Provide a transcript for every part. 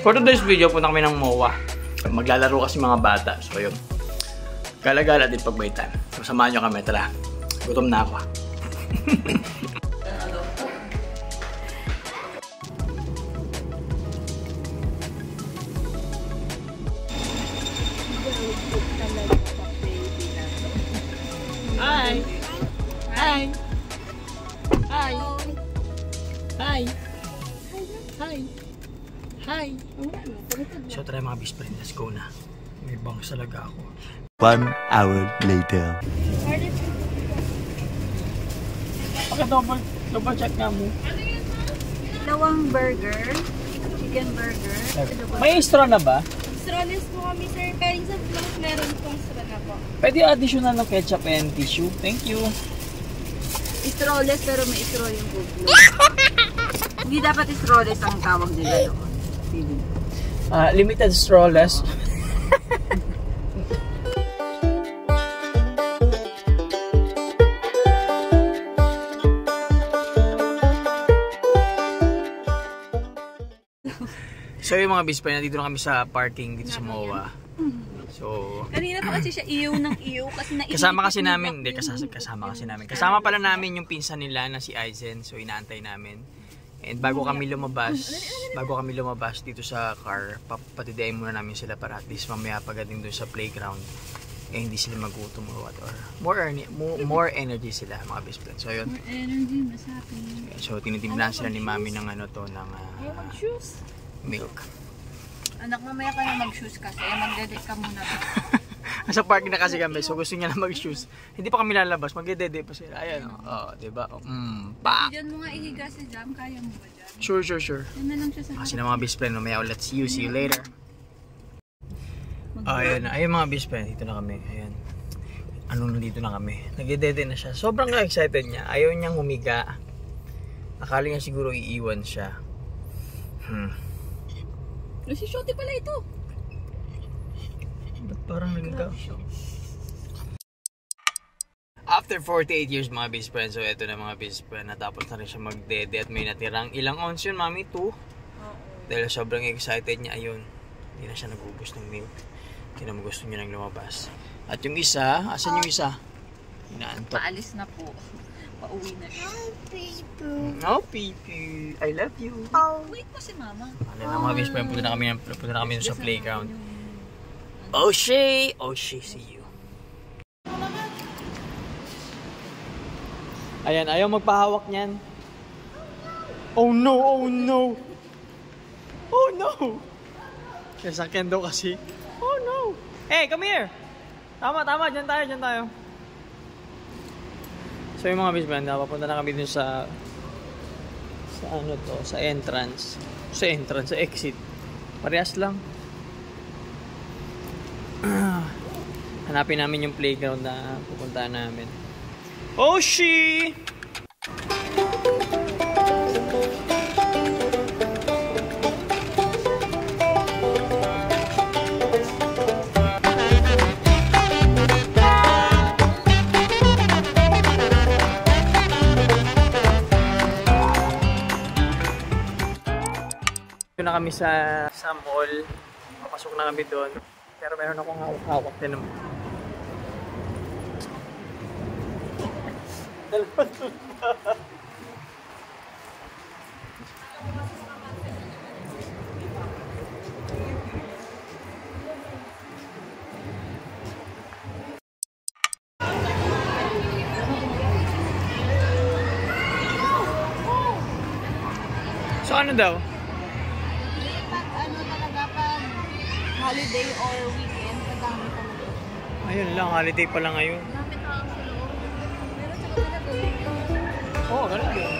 For today's video, punta kami ng MOA. Maglalaro kasi mga bata. So yun, gala-gala din pagbaitan. So samahan nyo kami, tara. Gutom na ako. Hi! Hi! Hi! Hi! Hi! Hi! So tara mga best friend, let's go na. May bangs talaga ako. 1 hour later. Okay, double check nga mo. Dalawang burger, chicken burger. May straw na ba? Strawless po kami, sir. Pairing sa float, meron pong straw na po. Pwede additional ng ketchup and tissue. Thank you. Strawless pero may straw yung buglo. Hindi dapat strawless ang tawag nila doon. Limited strawless. So yung mga best friend, nandito na kami sa parking dito sa MOA. So kanina pa kasi siya iyaw ng iyaw kasi naiinit. kasama kasi namin, hindi kasama kasi namin. Kasama pala namin yung pinsan nila na si Aizen. So inaantay namin. And bago kami lumabas dito sa car, patidayin muna namin sila para at least mamaya pagdating doon sa playground eh hindi sila magutom or what, or more energy sila mga best friends. So yun. More energy, mas happy. So tinitimplan sila ni Mami ng ano to, ng milk. Anak, mamaya ka na mag-shoes kasi. Magdedate ka muna. Nasa parking na kasi kami, so gusto niya na mag-shoes. Hindi pa kami lalabas, magdedate pa sila. Ayan, diba? Diyan mo nga ihiga si Jam, kaya mo ba dyan? Sure. Yan na lang siya sa Kasi na mga best friend, mamaya ulit. See you later. Ayan mga best friend, dito na kami. Ayan. Nandito na kami. Nagdedate na siya. Sobrang excited niya. Ayaw niyang humiga. Akala niya siguro iiwan siya. Si Shotty pala ito. Ba't parang nagagawa? After 48 years mga best friend, so eto na mga best friend, natapos na rin siya magdede at may natirang ilang ounce yun, Mami? 2? Dahil sobrang excited niya, ayun, hindi na siya nag-ubos ng milk. Hindi naman gusto niya nang lumabas. At yung isa, asan yung isa? Inaantok. Paalis na po. Pauwi na siya. Oh, Pipi, I love you. Wait po si Mama. Ano na mga best friend, punta na kami sa playground. Oshie, see you. Ayan, ayaw magpahawak niyan. Oh no! Sasakyan daw kasi. Oh no! Hey, come here! Tama, dyan tayo. So yung mga best friend, papunta na kami dun sa entrance. Sa exit. Parehas lang. Hanapin namin yung playground na pupuntahan namin. Oshi! Na kami sa mall. Papasok na kami doon. Pero meron akong hawak din naman. So ano daw? Holiday or weekend, madami talaga. Ayun lang, holiday pa lang ngayon. Dami tao sa loob. Meron sa kanila gabi. Oo, ganun yun.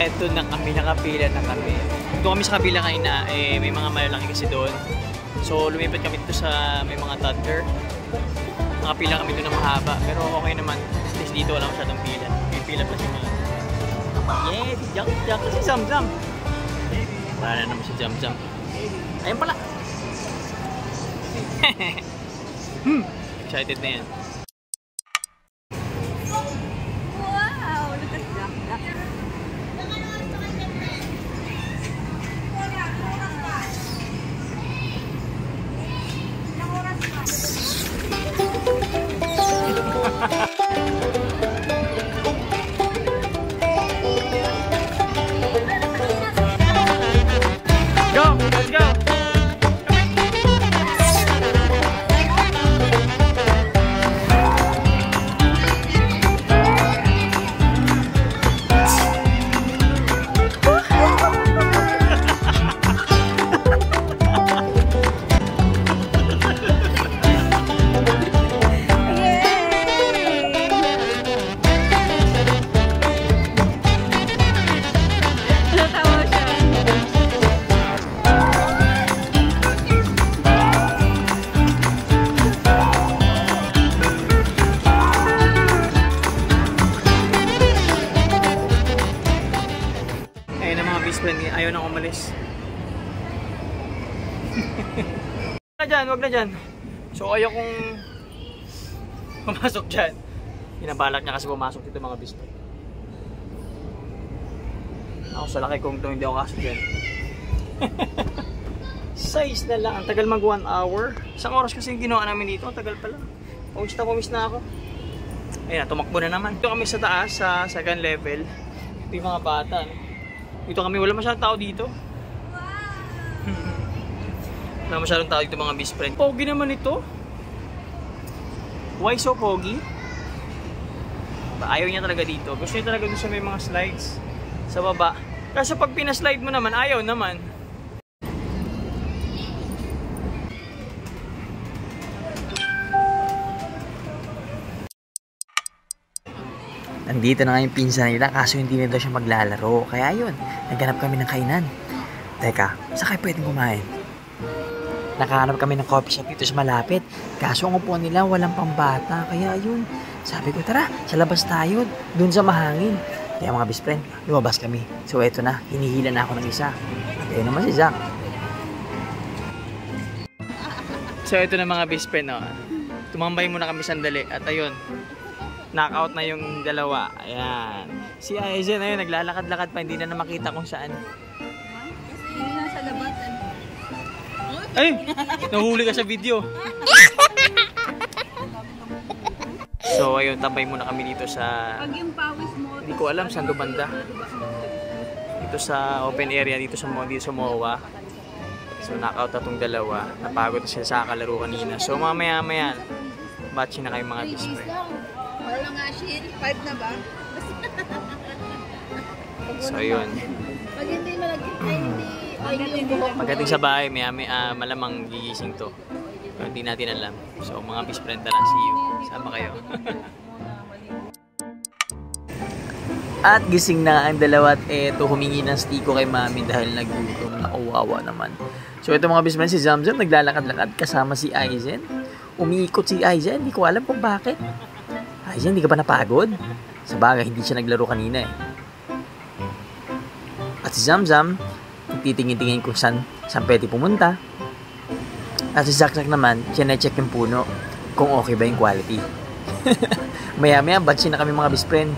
Eto na kami, nakapila na kami. Doon kami sa kabila kanina, may mga malalaki kasi doon. So lumipat kami dito sa may mga toddler. Nakapila kami doon na mahaba, pero okay naman. At least dito wala masyadong pila. May pila pa si mga. Yeah, si Jump kasi Zamzam. Wala na naman si Zamzam. Ayun pala. Excited na yan. Wow! Look at that. Go! Let's go! Ayaw nang umalis. Wag na dyan. So ayaw kong pumasok dyan. Pinabalak niya kasi pumasok dito mga bispo. Ako sa laki kong ito, hindi ako kasok dyan. Size na lang. Ang tagal mag 1 hour. Isang oras kasi yung ginawa namin dito. Ang tagal pala. Pumis na ako. Ayun na, tumakbo na naman. Dito kami sa taas, sa second level. Ito yung mga bata. Dito kami, wala masyadong tao dito. Wala masyadong tao dito mga best friend. Pogi naman ito. Why so pogi? Ayaw niya talaga dito. Gusto niya talaga doon sa may mga slides sa baba. Kasi pag pinaslide mo naman, ayaw naman. Nandito na nga yung pinsan nila kaso hindi na daw siya maglalaro. Kaya yun, naghanap kami ng kainan. Teka, saan kayo pwedeng kumain? Nakahanap kami ng coffee shop dito sa malapit. Kaso ang upuan nila walang pambata. Kaya yun, sabi ko tara, sa labas tayo, dun sa mahangin. Kaya mga best friend, lumabas kami. So eto na, hinihila na ako ng isa. Kaya naman si Zach. So eto na mga best friend, no? Tumambay muna kami sandali. At ayun, knockout na yung dalawa. Ayan. Si Aizen ayun, naglalakad-lakad pa. Hindi na makita kung saan. Kasi yun nasa labas. Ay! Nahuli ka sa video. So ayun, tambay muna kami dito sa... Pag yung pawis mo... Hindi ko alam saan banda. Dito sa open area, dito sa MOA. So knockout na itong dalawa. Napagod na sila sa kalaro kanina. So mamaya-maya, batch na kayo mga best friend. Wala nga shield. 5 na ba? So yun. Pag hindi malagkit ay hindi buhok. Pagdating sa bahay, malamang gigising to. Pero hindi natin alam. So mga best friend na lang, see you. Sama kayo. At gising na ang dalawa at eto, humingi ng stiko kay mami dahil nagutom na kawawa naman. So ito mga best friend, si Zamzam naglalakad-lakad kasama si Aizen. Umiikot si Aizen, hindi ko alam kung bakit. Aizen, hindi ka ba napagod? Sa bagay, hindi siya naglaro kanina eh. At si Zamzam, titingin-tingin kung saan pwede pumunta. At si Zakzak naman, siya na-check yung puno kung okay ba yung quality. Maya-maya, batch na kami mga best friend.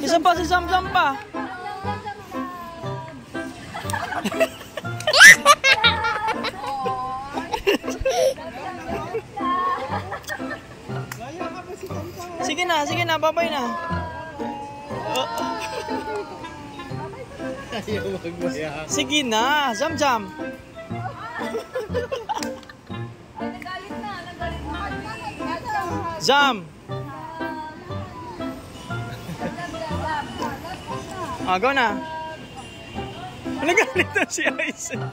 Isa pa si Zamzam pa. Sige na, babay na. Sige na, Zamzam. Nagalit na. Zam. Go na. Nagalit na si Aizen.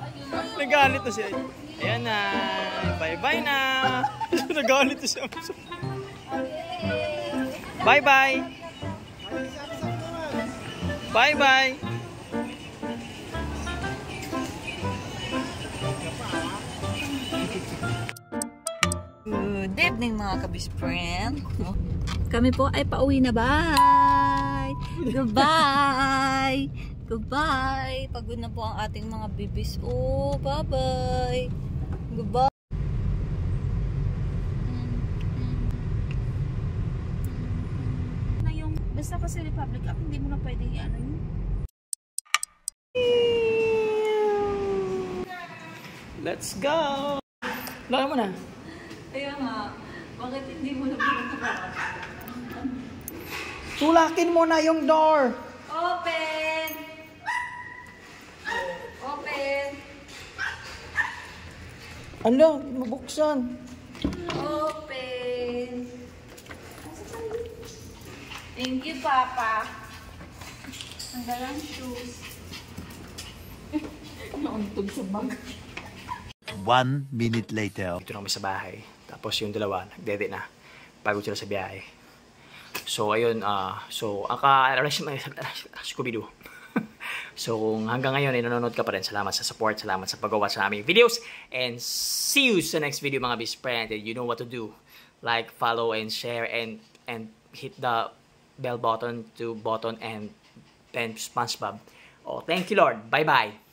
Nagalit na si Aizen. Ayan na. Bye-bye na. Nagalit na si Aizen. Bye-bye. Bye-bye. Good evening mga kabis friend. Kami po ay pauwi na. Bye! Goodbye! Goodbye! Pagod na po ang ating mga bibis. Oh, bye-bye! Goodbye! Na yung, basta kasi Republic Act, hindi mo na pwedeng ano yun. Let's go! Laki mo na. Kaya nga, bakit hindi mo na pinagkakaroon? Sulakin mo na yung door! Open! Open! Ano? Mabuksan. Open! Thank you, Papa. Ang dalang shoes. Nauntog sa bag. 1 minute later. Dito na kami sa bahay. Tapos yung dalawa, nagdede na. Pagod sila sa biyahe. So, ayun. Scooby-Doo. So, kung hanggang ngayon ay nanonood ka pa rin, salamat sa support, salamat sa pag-watch sa aming videos. And see you sa next video, mga best friend. You know what to do. Like, follow, and share, and hit the bell button and then SpongeBob. Oh, thank you, Lord. Bye-bye.